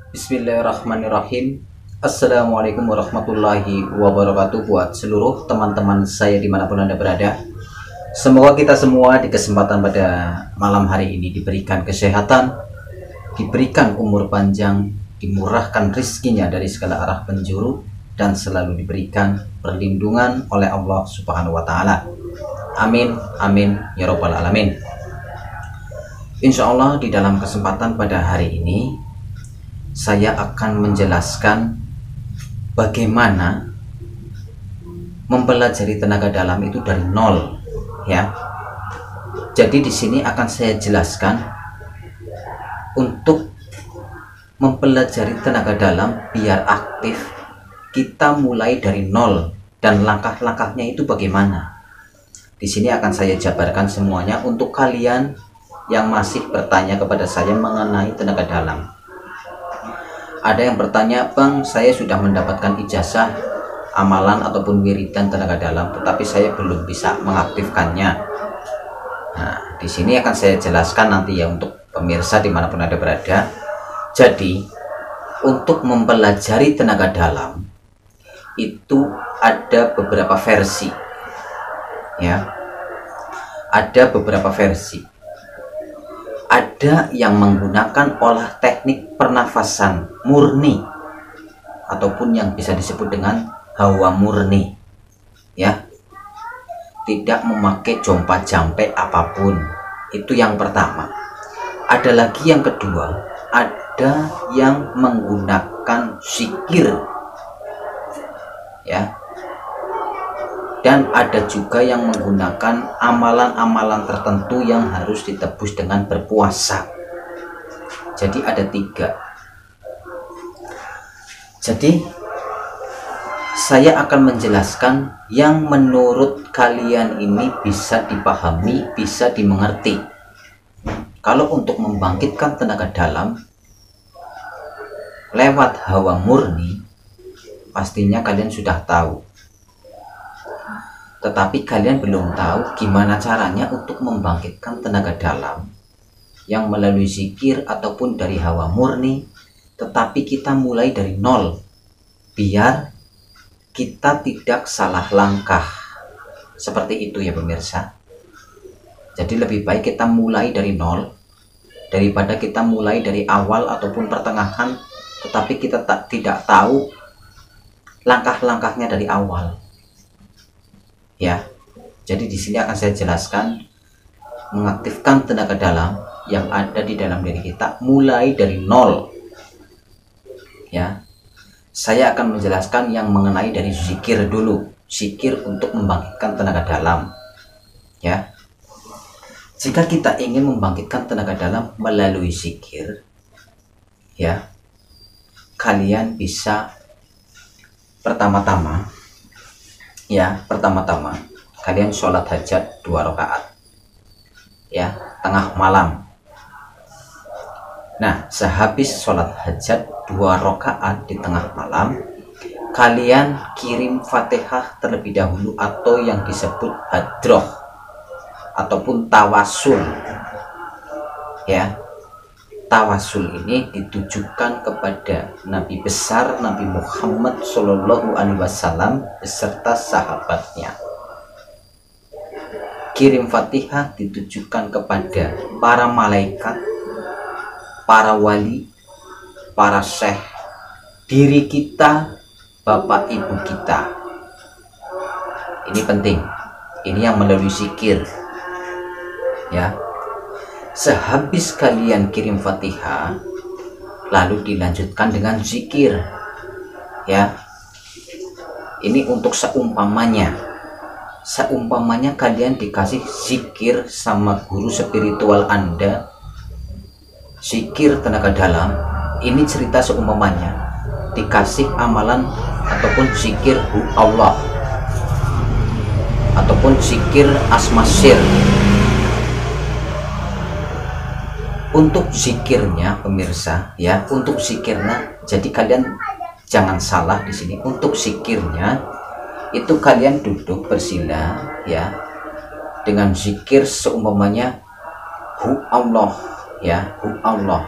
Bismillahirrahmanirrahim. Assalamualaikum warahmatullahi wabarakatuh buat seluruh teman-teman saya dimanapun Anda berada. Semoga kita semua di kesempatan pada malam hari ini diberikan kesehatan, diberikan umur panjang, dimurahkan rizkinya dari segala arah penjuru, dan selalu diberikan perlindungan oleh Allah Subhanahu wa Ta'ala. Amin, amin, ya Rabbal 'Alamin. Insya Allah di dalam kesempatan pada hari ini saya akan menjelaskan bagaimana mempelajari tenaga dalam itu dari nol, ya. Jadi di sini akan saya jelaskan untuk mempelajari tenaga dalam biar aktif, kita mulai dari nol dan langkah-langkahnya itu bagaimana. Di sini akan saya jabarkan semuanya untuk kalian yang masih bertanya kepada saya mengenai tenaga dalam. Ada yang bertanya, Bang, saya sudah mendapatkan ijazah amalan ataupun wiridan tenaga dalam, tetapi saya belum bisa mengaktifkannya. Nah, di sini akan saya jelaskan nanti ya untuk pemirsa dimanapun Anda berada. Jadi, untuk mempelajari tenaga dalam itu ada beberapa versi, ya. Ada beberapa versi. Ada yang menggunakan olah teknik pernafasan murni ataupun yang bisa disebut dengan hawa murni, ya, tidak memakai jompa-jampe apapun. Itu yang pertama. Ada lagi yang kedua, ada yang menggunakan zikir, ya, dan ada juga yang menggunakan amalan-amalan tertentu yang harus ditebus dengan berpuasa. Jadi ada 3. Jadi saya akan menjelaskan yang menurut kalian ini bisa dipahami, bisa dimengerti. Kalau untuk membangkitkan tenaga dalam lewat hawa murni, pastinya kalian sudah tahu. Tetapi kalian belum tahu gimana caranya untuk membangkitkan tenaga dalam yang melalui zikir ataupun dari hawa murni, tetapi kita mulai dari nol biar kita tidak salah langkah. Seperti itu ya pemirsa. Jadi lebih baik kita mulai dari nol daripada kita mulai dari awal ataupun pertengahan, tetapi kita tidak tahu langkah-langkahnya dari awal. Ya, jadi di sini akan saya jelaskan mengaktifkan tenaga dalam yang ada di dalam diri kita mulai dari nol. Ya, saya akan menjelaskan yang mengenai dari zikir dulu, zikir untuk membangkitkan tenaga dalam. Ya, jika kita ingin membangkitkan tenaga dalam melalui zikir, ya, kalian bisa pertama-tama kalian sholat hajat 2 rakaat, ya, tengah malam. Nah, sehabis sholat hajat 2 rakaat di tengah malam, kalian kirim Fatihah terlebih dahulu atau yang disebut hadroh ataupun tawasul, ya. Tawasul ini ditujukan kepada Nabi besar Nabi Muhammad Shallallahu Alaihi Wasallam beserta sahabatnya. Kirim Fatihah ditujukan kepada para malaikat, para wali, para syekh, diri kita, bapak ibu kita. Ini penting. Ini yang melalui zikir, ya. Sehabis kalian kirim Fatihah, lalu dilanjutkan dengan zikir, ya. Ini untuk seumpamanya kalian dikasih zikir sama guru spiritual Anda, zikir tenaga dalam. Ini cerita seumpamanya dikasih amalan ataupun zikir Allah ataupun zikir asmasir. Untuk zikirnya pemirsa, ya, untuk zikirnya, jadi kalian jangan salah di sini. Untuk zikirnya itu kalian duduk bersila, ya, dengan zikir seumpamanya hu Allah, ya, hu Allah.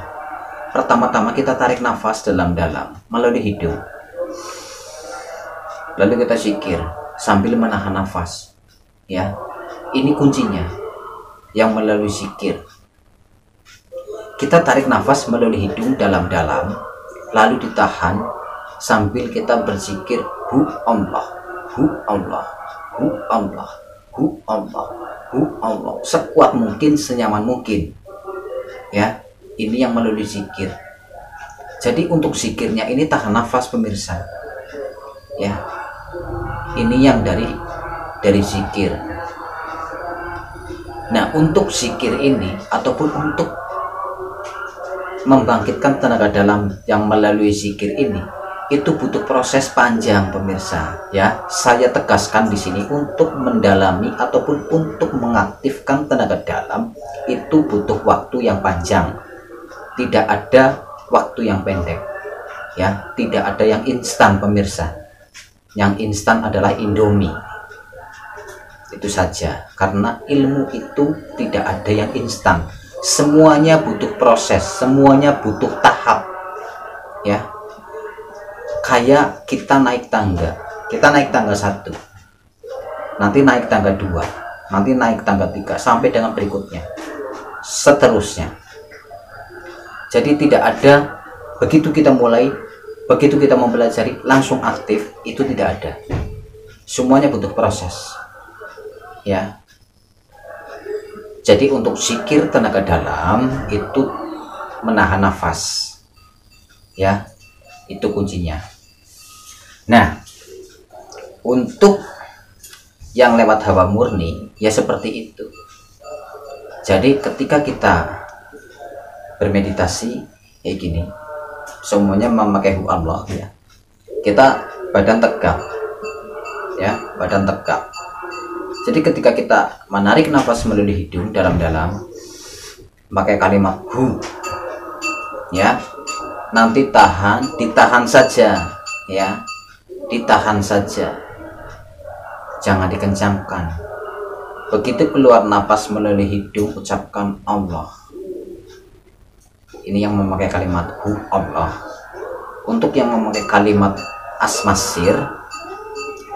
pertama-tama kita tarik nafas dalam-dalam melalui hidung, lalu kita zikir sambil menahan nafas. Ya, ini kuncinya, yang melalui zikir. Kita tarik nafas melalui hidung dalam-dalam, lalu ditahan sambil kita berzikir hu Allah, hu Allah, hu Allah, hu Allah, hu Allah, sekuat mungkin, senyaman mungkin. Ya, ini yang melalui zikir. Jadi untuk zikirnya ini tahan nafas pemirsa. Ya, ini yang dari zikir. Nah, untuk zikir ini ataupun untuk membangkitkan tenaga dalam yang melalui zikir ini, itu butuh proses panjang pemirsa. Ya, saya tegaskan di sini, untuk mendalami ataupun untuk mengaktifkan tenaga dalam itu butuh waktu yang panjang. Tidak ada waktu yang pendek. Ya, tidak ada yang instan pemirsa. Yang instan adalah Indomie. Itu saja, karena ilmu itu tidak ada yang instan. Semuanya butuh proses, semuanya butuh tahap. Ya, kayak kita naik tangga 1, nanti naik tangga 2, nanti naik tangga 3, sampai dengan berikutnya, seterusnya. Jadi tidak ada begitu kita mempelajari langsung aktif, itu tidak ada. Semuanya butuh proses. Ya, jadi untuk zikir tenaga dalam itu menahan nafas. Ya, itu kuncinya. Nah, untuk yang lewat hawa murni ya seperti itu. Jadi ketika kita bermeditasi kayak gini, semuanya memakai hu Allah ya. Kita badan tegak. Ya, badan tegak. Jadi ketika kita menarik nafas melalui hidung dalam-dalam, pakai kalimat hu, ya, nanti ditahan saja, ya, ditahan saja, jangan dikencangkan. Begitu keluar nafas melalui hidung, ucapkan Allah. Ini yang memakai kalimat hu Allah. Untuk yang memakai kalimat asmasir,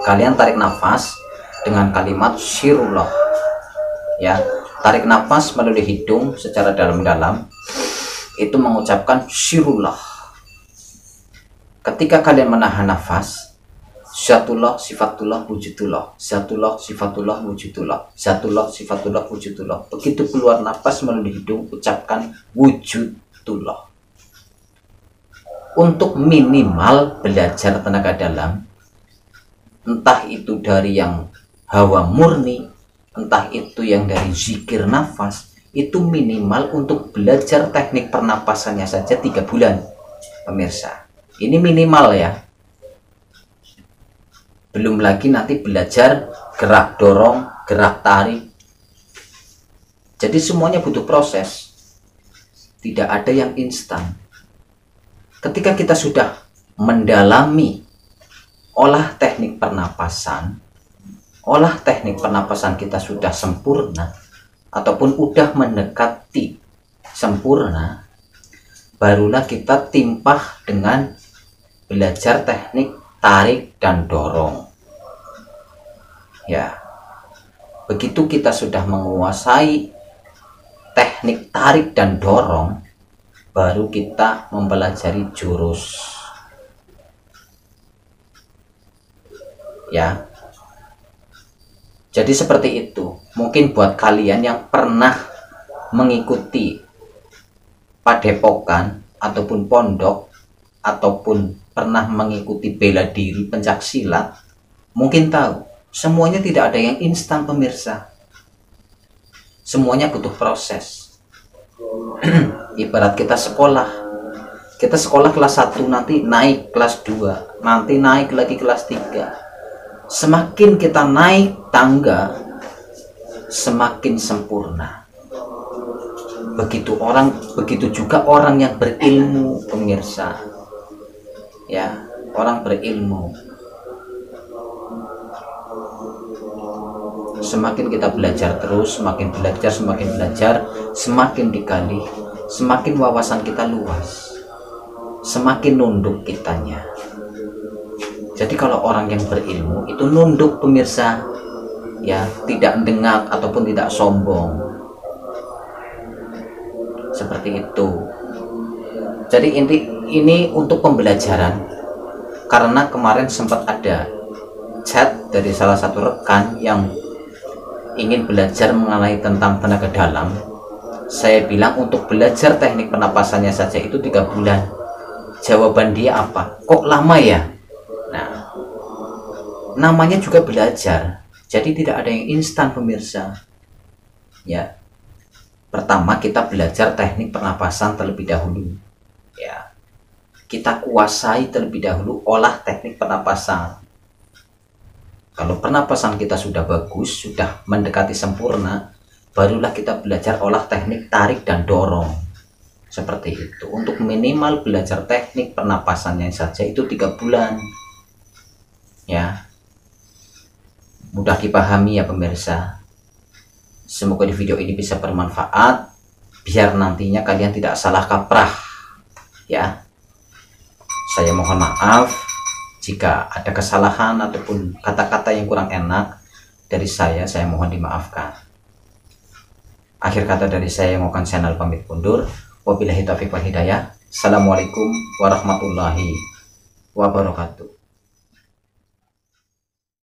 kalian tarik nafas dengan kalimat sirullah. Ya, tarik nafas melalui hidung secara dalam-dalam, itu mengucapkan sirullah. Ketika kalian menahan nafas, zatullah sifatullah wujudullah, zatullah sifatullah wujudullah, zatullah sifatullah wujudullah. Begitu keluar nafas melalui hidung, ucapkan wujudullah. Untuk minimal belajar tenaga dalam, entah itu dari yang hawa murni, entah itu yang dari zikir nafas, itu minimal untuk belajar teknik pernapasannya saja 3 bulan pemirsa. Ini minimal ya, belum lagi nanti belajar gerak dorong, gerak tarik. Jadi semuanya butuh proses, tidak ada yang instan. Ketika kita sudah mendalami olah teknik pernapasan kita sudah sempurna ataupun udah mendekati sempurna, barulah kita timpah dengan belajar teknik tarik dan dorong. Ya, begitu kita sudah menguasai teknik tarik dan dorong, baru kita mempelajari jurus. Ya, jadi seperti itu. Mungkin buat kalian yang pernah mengikuti padepokan ataupun pondok, ataupun pernah mengikuti bela diri pencak silat, mungkin tahu semuanya tidak ada yang instan pemirsa. Semuanya butuh proses. Ibarat kita sekolah kelas 1, nanti naik kelas 2, nanti naik lagi kelas 3. Semakin kita naik tangga, semakin sempurna. Begitu juga orang yang berilmu pemirsa. Ya, orang berilmu. Semakin kita belajar terus, semakin belajar, semakin dikali, semakin wawasan kita luas, semakin nunduk kitanya. Jadi kalau orang yang berilmu itu nunduk pemirsa, ya, tidak dengak ataupun tidak sombong. Seperti itu. Jadi ini untuk pembelajaran, karena kemarin sempat ada chat dari salah satu rekan yang ingin belajar mengenai tentang tenaga dalam. Saya bilang untuk belajar teknik pernapasannya saja itu 3 bulan. Jawaban dia apa? Kok lama ya? Nah, namanya juga belajar, jadi tidak ada yang instan pemirsa. Ya, pertama kita belajar teknik pernapasan terlebih dahulu. Ya, kita kuasai terlebih dahulu olah teknik pernapasan. Kalau pernapasan kita sudah bagus, sudah mendekati sempurna, barulah kita belajar olah teknik tarik dan dorong. Seperti itu. Untuk minimal belajar teknik pernapasannya saja itu 3 bulan. Ya, mudah dipahami ya pemirsa. Semoga di video ini bisa bermanfaat, biar nantinya kalian tidak salah kaprah. Ya, saya mohon maaf jika ada kesalahan ataupun kata-kata yang kurang enak dari saya mohon dimaafkan. Akhir kata dari saya, Ngokan Channel pamit undur. Wabillahi taufiq wal hidayah. Assalamualaikum warahmatullahi wabarakatuh.